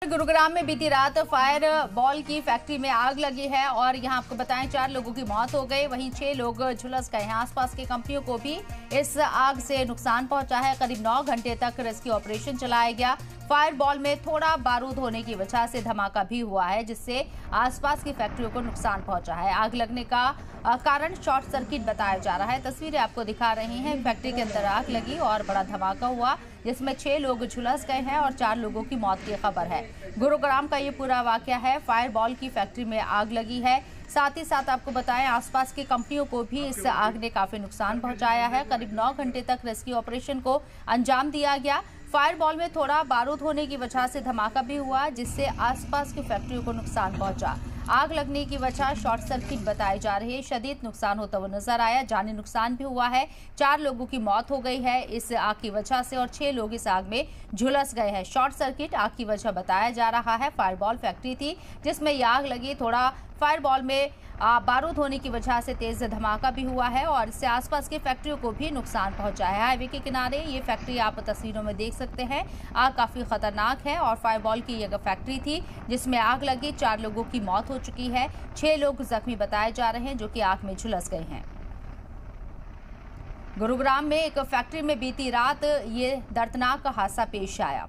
गुरुग्राम में बीती रात फायर बॉल की फैक्ट्री में आग लगी है और यहां आपको बताएं 4 लोगों की मौत हो गई, वहीं 6 लोग झुलस गए हैं। आसपास की कंपनियों को भी इस आग से नुकसान पहुंचा है। करीब 9 घंटे तक रेस्क्यू ऑपरेशन चलाया गया। फायर बॉल में थोड़ा बारूद होने की वजह से धमाका भी हुआ है, जिससे आसपास की फैक्ट्रियों को नुकसान पहुंचा है। आग लगने का कारण शॉर्ट सर्किट बताया जा रहा है। तस्वीरें आपको दिखा रही हैं। फैक्ट्री के अंदर आग लगी और बड़ा धमाका हुआ, जिसमें 6 लोग झुलस गए हैं और 4 लोगों की मौत की खबर है। गुरुग्राम का ये पूरा वाकया है। फायर बॉल की फैक्ट्री में आग लगी है। साथ ही साथ आपको बताएं आसपास की कंपनियों को भी इस आग ने काफी नुकसान पहुंचाया है। करीब 9 घंटे तक रेस्क्यू ऑपरेशन को अंजाम दिया गया। फायर बॉल में थोड़ा बारूद होने की वजह से धमाका भी हुआ, जिससे आसपास की फैक्ट्रियों को नुकसान पहुंचा। आग लगने की वजह शॉर्ट सर्किट बताई जा रही है। शदीद नुकसान होता हुआ नजर आया। जानी नुकसान भी हुआ है। 4 लोगों की मौत हो गई है इस आग की वजह से और 6 लोग इस आग में झुलस गए हैं। शॉर्ट सर्किट आग की वजह बताया जा रहा है। फायर बॉल फैक्ट्री थी जिसमें यह आग लगी। थोड़ा फायर बॉल में बारूद होने की वजह से तेज धमाका भी हुआ है और इससे आसपास की फैक्ट्रियों को भी नुकसान पहुंचा है। हाईवे के किनारे ये फैक्ट्री आप तस्वीरों में देख सकते हैं। आग काफी खतरनाक है और फायर बॉल की यह फैक्ट्री थी जिसमें आग लगी। 4 लोगों की मौत हो चुकी है। 6 लोग जख्मी बताए जा रहे हैं जो कि आग में झुलस गए हैं। गुरुग्राम में एक फैक्ट्री में बीती रात ये दर्दनाक हादसा पेश आया।